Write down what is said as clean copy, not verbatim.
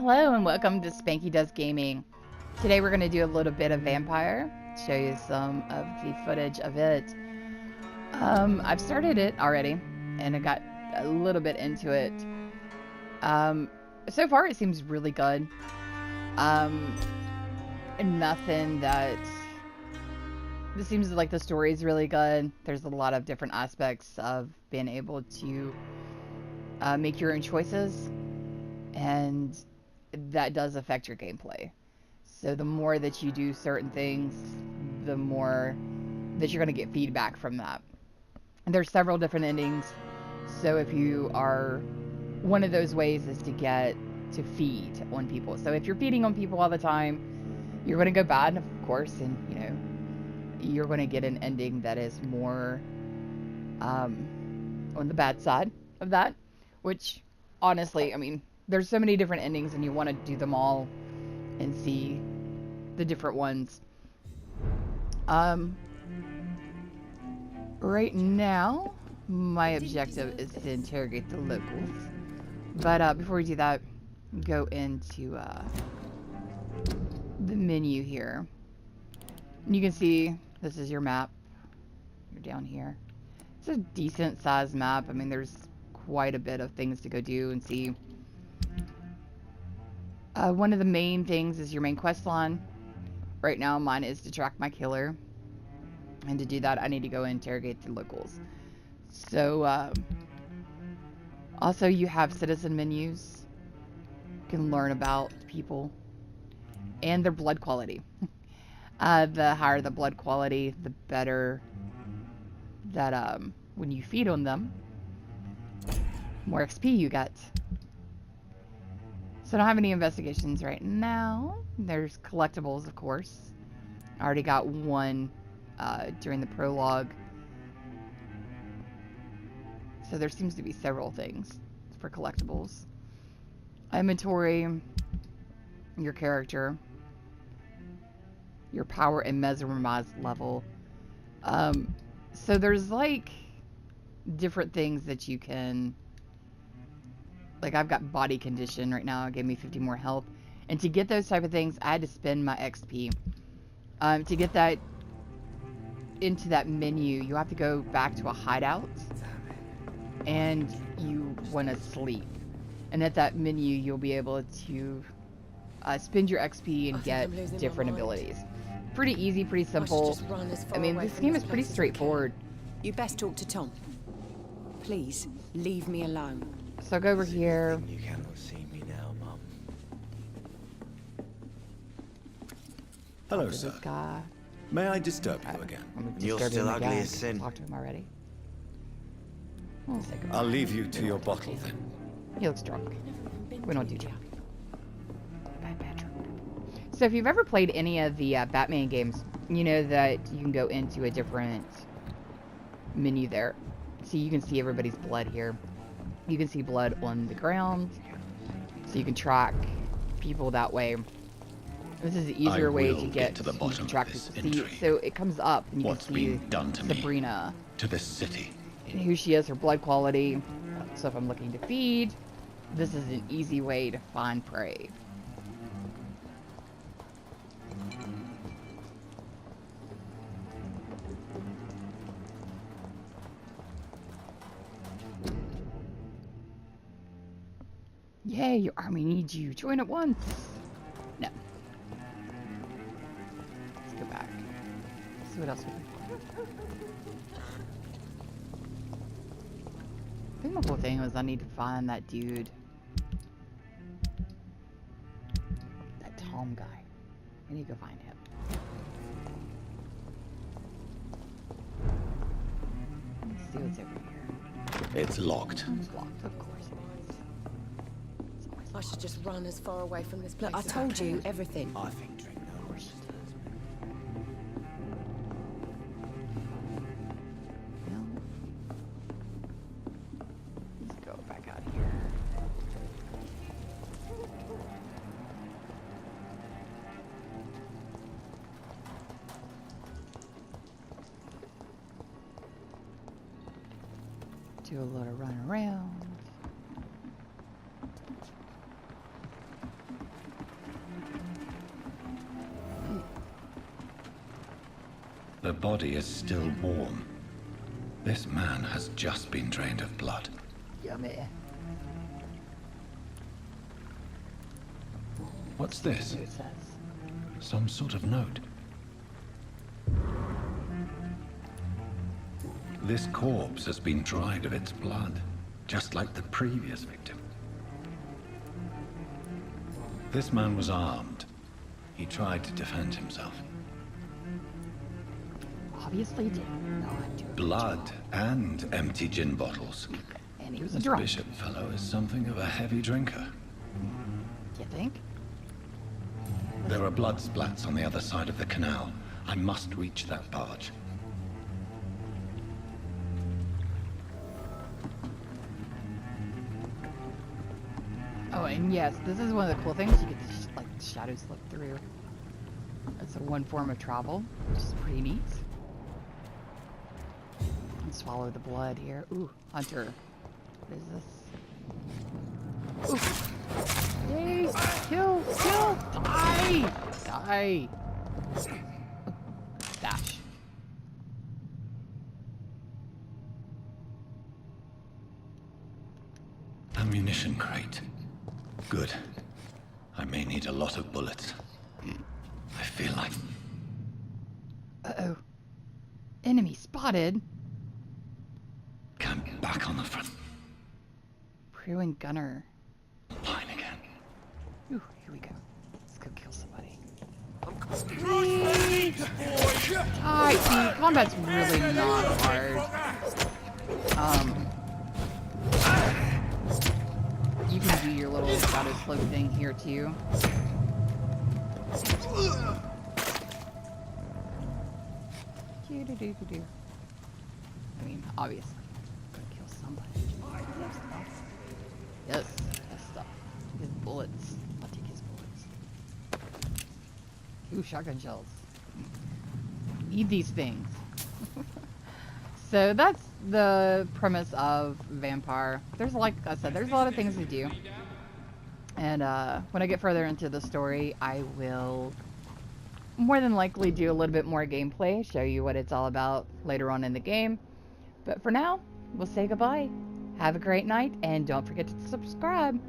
Hello and welcome to Spanky Does Gaming. Today we're going to do a little bit of Vampyre, show you some of the footage of it. I've started it already, and I got a little bit into it. So far it seems really good. Nothing that... This seems like the story is really good. There's a lot of different aspects of being able to make your own choices, and that does affect your gameplay. So the more that you do certain things, the more that you're going to get feedback from that. And there's several different endings. So if you are, one of those ways is to get to feed on people. So if you're feeding on people all the time, you're going to go bad, of course, and you know, you're going to get an ending that is more on the bad side of that, which honestly, I mean, there's so many different endings and you want to do them all and see the different ones. Right now, my objective is to interrogate the locals. But before we do that, go into the menu here. And you can see this is your map. You're down here. It's a decent sized map. I mean, there's quite a bit of things to go do and see. One of the main things is your main quest line. Right now, mine is to track my killer. And to do that, I need to go interrogate the locals. So, also you have citizen menus. You can learn about people and their blood quality. The higher the blood quality, the better that when you feed on them, more XP you get. So I don't have any investigations right now. There's collectibles, of course. I already got one during the prologue. So there seems to be several things for collectibles. Inventory, your character, your power and mesmerize level. So there's like different things that you can... Like, I've got body condition right now. It gave me 50 more health. And to get those type of things, I had to spend my XP. To get that into that menu, you have to go back to a hideout. And you want to sleep. And at that menu, you'll be able to spend your XP and get different abilities. Pretty easy, pretty simple. I mean, this game is pretty straightforward. You best talk to Tom. Please, leave me alone. So go over here. You cannot see me now, Mum. Hello, sir. Guy. May I disturb you again? You're still ugly as sin. Talk to him already. I'll leave you to your bottle then. He looks drunk. We don't do that. So if you've ever played any of the Batman games, you know that you can go into a different menu there. So you can see everybody's blood here. You can see blood on the ground. So you can track people that way. This is an easier way to get to the bottom track of this people. See, intrigue. so it comes up and you What's can see been done to me? Sabrina. To this city. And who she is, her blood quality. So if I'm looking to feed, this is an easy way to find prey. Yay, your army needs you. Join at once. No. Let's go back. See what else we can. I think the whole thing was I need to find that dude. That Tom guy. I need to go find him. Let's see what's over here. It's locked. It's locked, of course it is. I should just run as far away from this place. Look, I told you everything. I think drink no more. Let's go back out here. Do a little run around. her body is still warm. This man has just been drained of blood. Yummy. What's this? It says. Some sort of note. This corpse has been dried of its blood, just like the previous victim. This man was armed. He tried to defend himself. Obviously did not do it. Blood and empty gin bottles. And he was a This drunk. bishop fellow is something of a heavy drinker. You think? There are blood splats on the other side of the canal. I must reach that barge. Oh, and yes, this is one of the cool things. You get to, like, shadow slip through. It's one form of travel, which is pretty neat. And swallow the blood here. Ooh, hunter. What is this? Ooh. Yay! Kill! Kill! Die! Die! Dash. Ammunition crate. Good. I may need a lot of bullets. I feel like... Uh-oh. Enemy spotted. Come back on the front Crew and gunner. line again. Ooh, here we go. Let's go kill somebody. Hi, see, combat's really not hard. You can do your little shadow slope thing here too. Do-do-do-do-do. I mean, obviously, gotta kill somebody. Yes, that's stuff. His bullets. I'll take his bullets. Ooh, shotgun shells. Need these things. So that's the premise of Vampyre. There's, like I said, there's a lot of things to do. And when I get further into the story, I will more than likely do a little bit more gameplay, show you what it's all about later on in the game. But for now, we'll say goodbye. Have a great night, and don't forget to subscribe.